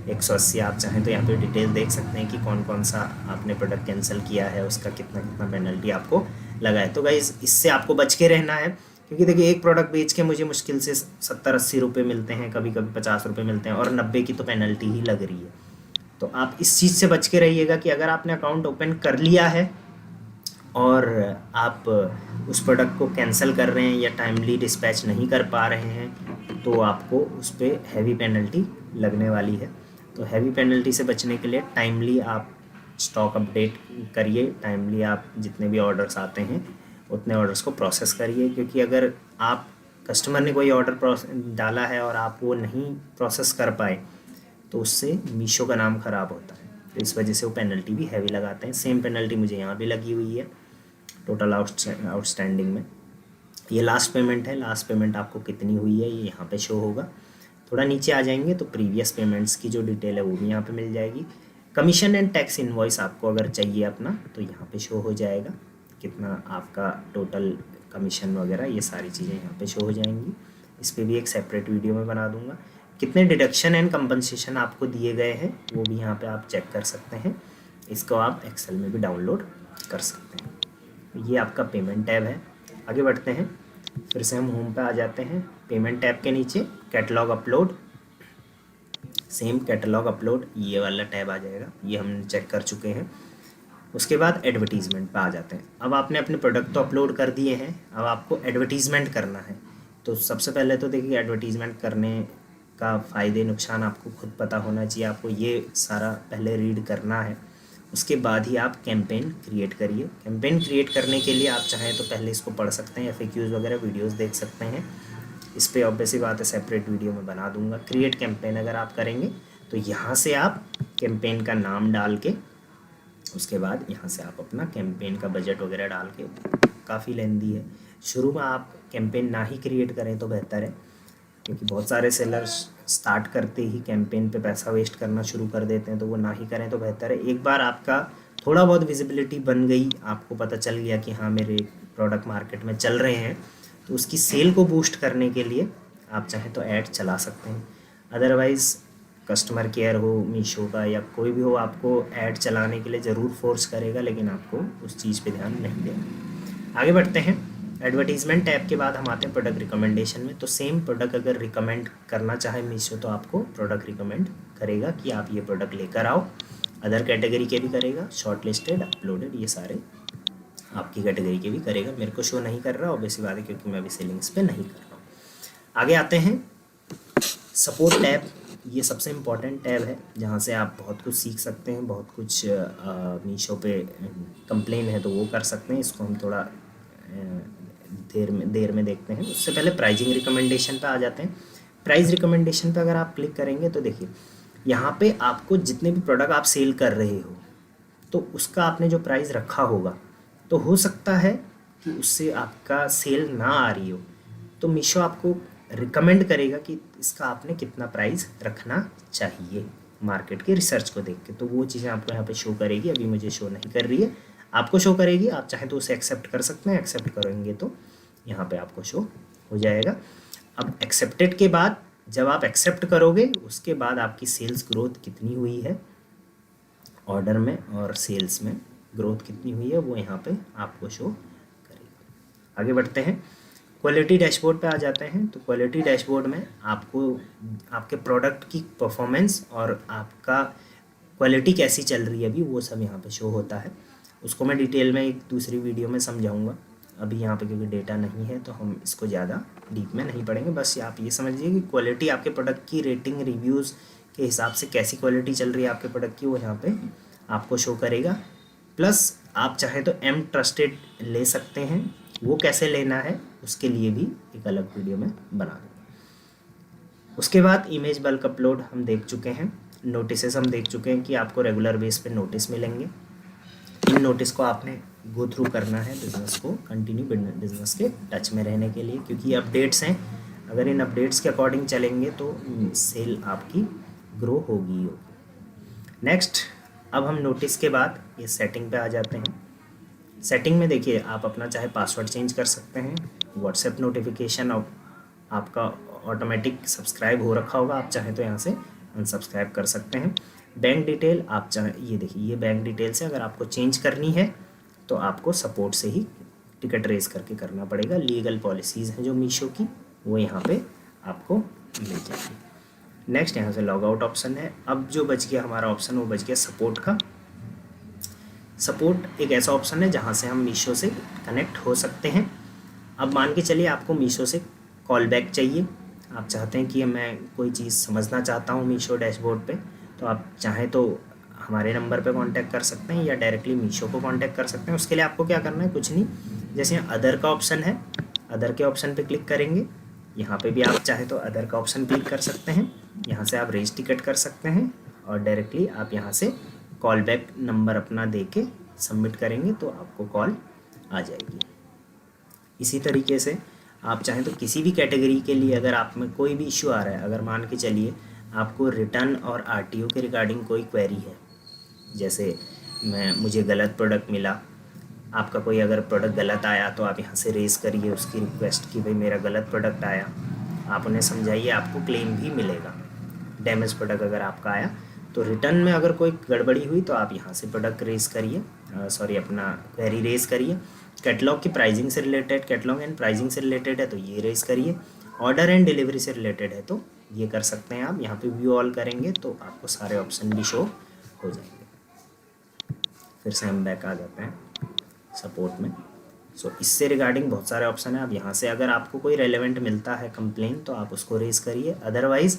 180। आप चाहें तो यहाँ पे डिटेल देख सकते हैं कि कौन कौन सा आपने प्रोडक्ट कैंसिल किया है, उसका कितना कितना पेनल्टी आपको लगा है। तो गाइस इससे आपको बच के रहना है, क्योंकि देखिए एक प्रोडक्ट बेच के मुझे मुश्किल से 70-80 रुपये मिलते हैं, कभी कभी 50 रुपये मिलते हैं, और 90 की तो पेनल्टी ही लग रही है। तो आप इस चीज़ से बच के रहिएगा कि अगर आपने अकाउंट ओपन कर लिया है और आप उस प्रोडक्ट को कैंसिल कर रहे हैं या टाइमली डिस्पैच नहीं कर पा रहे हैं तो आपको उस पर हैवी पेनल्टी लगने वाली है। तो हैवी पेनल्टी से बचने के लिए टाइमली आप स्टॉक अपडेट करिए, टाइमली आप जितने भी ऑर्डर्स आते हैं उतने ऑर्डर्स को प्रोसेस करिए, क्योंकि अगर आप कस्टमर ने कोई ऑर्डर डाला है और आप वो नहीं प्रोसेस कर पाए तो उससे मीशो का नाम ख़राब होता है। तो इस वजह से वो पेनल्टी भी हैवी लगाते हैं। सेम पेनल्टी मुझे यहाँ भी लगी हुई है टोटल आउटस्टैंडिंग में। ये लास्ट पेमेंट है, लास्ट पेमेंट आपको कितनी हुई है ये यहाँ पे शो होगा। थोड़ा नीचे आ जाएंगे तो प्रीवियस पेमेंट्स की जो डिटेल है वो भी यहाँ पे मिल जाएगी। कमीशन एंड टैक्स इनवॉइस आपको अगर चाहिए अपना तो यहाँ पे शो हो जाएगा, कितना आपका टोटल कमीशन वगैरह ये सारी चीज़ें यहाँ पे शो हो जाएंगी। इस पर भी एक सेपरेट वीडियो में बना दूँगा। कितने डिडक्शन एंड कंपनसेशन आपको दिए गए हैं वो भी यहाँ पे आप चेक कर सकते हैं। इसको आप एक्सेल में भी डाउनलोड कर सकते हैं। ये आपका पेमेंट टैब है। आगे बढ़ते हैं, फिर से हम होम पे आ जाते हैं। पेमेंट टैब के नीचे catalogue upload, same catalogue upload ये वाला टैब आ जाएगा, ये हम चेक कर चुके हैं। उसके बाद एडवर्टीज़मेंट पे आ जाते हैं। अब आपने अपने प्रोडक्ट तो अपलोड कर दिए हैं, अब आपको एडवर्टीज़मेंट करना है। तो सबसे पहले तो देखिए एडवर्टीज़मेंट करने का फ़ायदे नुकसान आपको खुद पता होना चाहिए, आपको ये सारा पहले रीड करना है। उसके बाद ही आप कैंपेन क्रिएट करिए। कैंपेन क्रिएट करने के लिए आप चाहें तो पहले इसको पढ़ सकते हैं, FAQs वगैरह वीडियोस देख सकते हैं। इस पर ऑब्वियसली बात है सेपरेट वीडियो में बना दूंगा। क्रिएट कैंपेन अगर आप करेंगे तो यहाँ से आप कैंपेन का नाम डाल के, उसके बाद यहाँ से आप अपना कैंपेन का बजट वगैरह डाल के, काफ़ी लेंदी है। शुरू में आप कैंपेन ना ही क्रिएट करें तो बेहतर है, क्योंकि बहुत सारे सेलर्स स्टार्ट करते ही कैंपेन पे पैसा वेस्ट करना शुरू कर देते हैं, तो वो ना ही करें तो बेहतर है। एक बार आपका थोड़ा बहुत विजिबिलिटी बन गई, आपको पता चल गया कि हाँ मेरे प्रोडक्ट मार्केट में चल रहे हैं, तो उसकी सेल को बूस्ट करने के लिए आप चाहें तो ऐड चला सकते हैं। अदरवाइज़ कस्टमर केयर हो मीशो का या कोई भी हो, आपको ऐड चलाने के लिए ज़रूर फोर्स करेगा, लेकिन आपको उस चीज़ पे ध्यान नहीं देना। आगे बढ़ते हैं। एडवर्टीज़मेंट टैब के बाद हम आते हैं प्रोडक्ट रिकमेंडेशन में। तो सेम प्रोडक्ट अगर रिकमेंड करना चाहे मीशो तो आपको प्रोडक्ट रिकमेंड करेगा कि आप ये प्रोडक्ट लेकर आओ। अदर कैटेगरी के भी करेगा, शॉर्ट लिस्टेड, अपलोडेड, ये सारे आपकी कैटेगरी के भी करेगा। मेरे को शो नहीं कर रहा ऑब्वियसली बात है, क्योंकि मैं अभी सेलिंग्स पे नहीं कर रहा हूँ। आगे आते हैं सपोर्ट टैब। ये सबसे इम्पॉर्टेंट टैब है जहाँ से आप बहुत कुछ सीख सकते हैं, बहुत कुछ मीशो पे कंप्लेन है तो वो कर सकते हैं। इसको हम थोड़ा देर में देखते हैं। उससे पहले प्राइजिंग रिकमेंडेशन पे आ जाते हैं। प्राइस रिकमेंडेशन पे अगर आप क्लिक करेंगे तो देखिए यहाँ पे आपको जितने भी प्रोडक्ट आप सेल कर रहे हो तो उसका आपने जो प्राइस रखा होगा, तो हो सकता है कि उससे आपका सेल ना आ रही हो, तो मीशो आपको रिकमेंड करेगा कि इसका आपने कितना प्राइस रखना चाहिए मार्केट के रिसर्च को देख के। तो वो चीज़ें आपको यहाँ पे शो करेगी। अभी मुझे शो नहीं कर रही है, आपको शो करेगी। आप चाहें तो उसे एक्सेप्ट कर सकते हैं, एक्सेप्ट करेंगे तो यहाँ पे आपको शो हो जाएगा। अब एक्सेप्टेड के बाद जब आप एक्सेप्ट करोगे उसके बाद आपकी सेल्स ग्रोथ कितनी हुई है, ऑर्डर में और सेल्स में ग्रोथ कितनी हुई है, वो यहाँ पे आपको शो करेगा। आगे बढ़ते हैं, क्वालिटी डैशबोर्ड पे आ जाते हैं। तो क्वालिटी डैशबोर्ड में आपको आपके प्रोडक्ट की परफॉर्मेंस और आपका क्वालिटी कैसी चल रही है अभी, वो सब यहाँ पे शो होता है। उसको मैं डिटेल में एक दूसरी वीडियो में समझाऊंगा। अभी यहाँ पे क्योंकि डेटा नहीं है तो हम इसको ज़्यादा डीप में नहीं पढ़ेंगे। बस आप ये समझिए कि क्वालिटी आपके प्रोडक्ट की रेटिंग रिव्यूज़ के हिसाब से कैसी क्वालिटी चल रही है आपके प्रोडक्ट की, वो यहाँ पे आपको शो करेगा। प्लस आप चाहे तो M ट्रस्टेड ले सकते हैं, वो कैसे लेना है उसके लिए भी एक अलग वीडियो में बना दूँगा। उसके बाद इमेज बल्क अपलोड हम देख चुके हैं, नोटिसेस हम देख चुके हैं कि आपको रेगुलर बेस पे नोटिस मिलेंगे। इन नोटिस को आपने गो थ्रू करना है बिजनेस को कंटिन्यू बिजनेस के टच में रहने के लिए, क्योंकि ये अपडेट्स हैं। अगर इन अपडेट्स के अकॉर्डिंग चलेंगे तो सेल आपकी ग्रो होगी। नेक्स्ट, अब हम नोटिस के बाद ये सेटिंग पे आ जाते हैं। सेटिंग में देखिए, आप अपना चाहे पासवर्ड चेंज कर सकते हैं, व्हाट्सएप नोटिफिकेशन आपका ऑटोमेटिक सब्सक्राइब हो रखा होगा, आप चाहें तो यहाँ से अनसब्सक्राइब कर सकते हैं। बैंक डिटेल आप चाहे, ये देखिए ये बैंक डिटेल से अगर आपको चेंज करनी है तो आपको सपोर्ट से ही टिकट रेस करके करना पड़ेगा। लीगल पॉलिसीज़ हैं जो मीशो की, वो यहाँ पे आपको मिल जाएगी। नेक्स्ट, यहाँ से लॉग आउट ऑप्शन है। अब जो बच गया हमारा ऑप्शन, वो बच गया सपोर्ट का। सपोर्ट एक ऐसा ऑप्शन है जहाँ से हम मीशो से कनेक्ट हो सकते हैं। अब मान के चलिए आपको मीशो से कॉल बैक चाहिए, आप चाहते हैं कि मैं कोई चीज़ समझना चाहता हूँ मीशो डैशबोर्ड पे, तो आप चाहें तो हमारे नंबर पे कांटेक्ट कर सकते हैं या डायरेक्टली मीशो को कांटेक्ट कर सकते हैं। उसके लिए आपको क्या करना है, कुछ नहीं, जैसे यहाँ अदर का ऑप्शन है, अदर के ऑप्शन पे क्लिक करेंगे। यहाँ पे भी आप चाहे तो अदर का ऑप्शन क्लिक कर सकते हैं, यहाँ से आप रेज टिकट कर सकते हैं और डायरेक्टली आप यहाँ से कॉल बैक नंबर अपना दे के सबमिट करेंगे तो आपको कॉल आ जाएगी। इसी तरीके से आप चाहें तो किसी भी कैटेगरी के लिए अगर आप में कोई भी इशू आ रहा है, अगर मान के चलिए आपको रिटर्न और आरटीओ के रिगार्डिंग कोई क्वेरी है, जैसे मुझे गलत प्रोडक्ट मिला, आपका कोई अगर प्रोडक्ट गलत आया तो आप यहाँ से रेज़ करिए उसकी रिक्वेस्ट कि भाई मेरा गलत प्रोडक्ट आया, आप उन्हें समझाइए, आपको क्लेम भी मिलेगा। डैमेज प्रोडक्ट अगर आपका आया तो रिटर्न में अगर कोई गड़बड़ी हुई तो आप यहाँ से प्रोडक्ट रेज़ करिए, अपना क्वेरी रेज़ करिए। कैटलॉग की प्राइसिंग से रिलेटेड, कैटलॉग एंड प्राइसिंग से रिलेटेड है तो ये रेज़ करिए। ऑर्डर एंड डिलीवरी से रिलेटेड है तो ये कर सकते हैं आप। यहाँ पे व्यू ऑल करेंगे तो आपको सारे ऑप्शन भी शो हो जाएंगे। फिर से हम बैक आ जाते हैं सपोर्ट में। इससे रिगार्डिंग बहुत सारे ऑप्शन है। आप यहाँ से अगर आपको कोई रेलेवेंट मिलता है कंप्लेन तो आप उसको रेज करिए। अदरवाइज़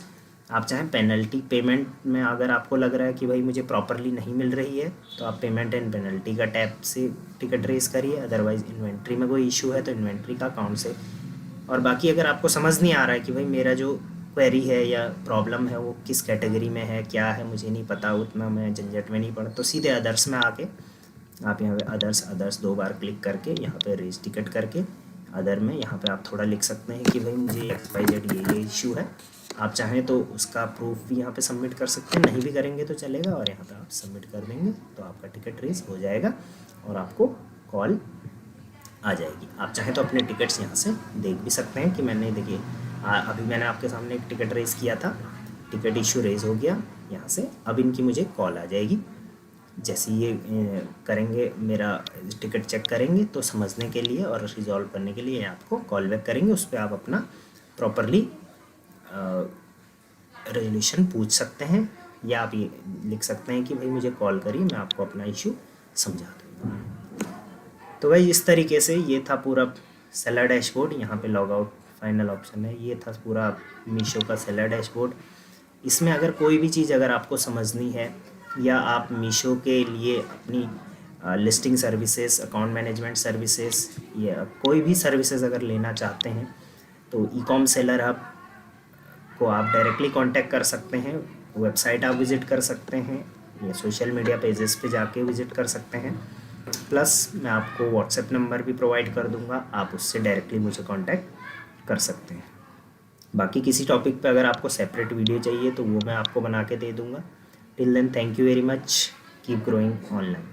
आप चाहें पेनल्टी पेमेंट में अगर आपको लग रहा है कि भाई मुझे प्रॉपरली नहीं मिल रही है तो आप पेमेंट एंड पेनल्टी का टैब से टिकट रेज करिए। अदरवाइज़ इन्वेंट्री में कोई इशू है तो इन्वेंट्री का अकाउंट से। और बाकी अगर आपको समझ नहीं आ रहा है कि भाई मेरा जो क्वेरी है या प्रॉब्लम है वो किस कैटेगरी में है, क्या है, मुझे नहीं पता, उतना मैं झंझट में नहीं पड़ा, तो सीधे अदर्स में आके आप यहाँ पे अदर्स 2 बार क्लिक करके यहाँ पे रेज टिकट करके अदर में यहाँ पे आप थोड़ा लिख सकते हैं कि भाई मुझे XYZ ये इशू है। आप चाहें तो उसका प्रूफ भी यहाँ पे सबमिट कर सकते हैं, नहीं भी करेंगे तो चलेगा, और यहाँ पे आप सबमिट कर देंगे तो आपका टिकट रेज हो जाएगा और आपको कॉल आ जाएगी। आप चाहें तो अपने टिकट्स यहाँ से देख भी सकते हैं कि मैंने, देखिए अभी मैंने आपके सामने एक टिकट रेज़ किया था, टिकट इशू रेज़ हो गया यहाँ से। अब इनकी मुझे कॉल आ जाएगी। जैसे ये करेंगे, मेरा टिकट चेक करेंगे तो समझने के लिए और रिजॉल्व करने के लिए आपको कॉल बैक करेंगे। उस पर आप अपना प्रॉपरली रेजोल्यूशन पूछ सकते हैं या आप ये लिख सकते हैं कि भाई मुझे कॉल करिए, मैं आपको अपना इशू समझा दूँगा। तो भाई इस तरीके से ये था पूरा सेलर डैशबोर्ड। यहाँ पे लॉग आउट फाइनल ऑप्शन है। ये था पूरा मीशो का सेलर डैशबोर्ड। इसमें अगर कोई भी चीज़ अगर आपको समझनी है या आप मीशो के लिए अपनी listing services, account management services या कोई भी सर्विसेज अगर लेना चाहते हैं तो ई-कॉम सेलर हब को आप डायरेक्टली कांटेक्ट कर सकते हैं। वेबसाइट आप विज़िट कर सकते हैं या सोशल मीडिया पेजेस पे जाके विज़िट कर सकते हैं। प्लस मैं आपको व्हाट्सएप नंबर भी प्रोवाइड कर दूंगा, आप उससे डायरेक्टली मुझे कांटेक्ट कर सकते हैं। बाकी किसी टॉपिक पे अगर आपको सेपरेट वीडियो चाहिए तो वो मैं आपको बना के दे दूंगा। Till then, thank you very much, keep growing online.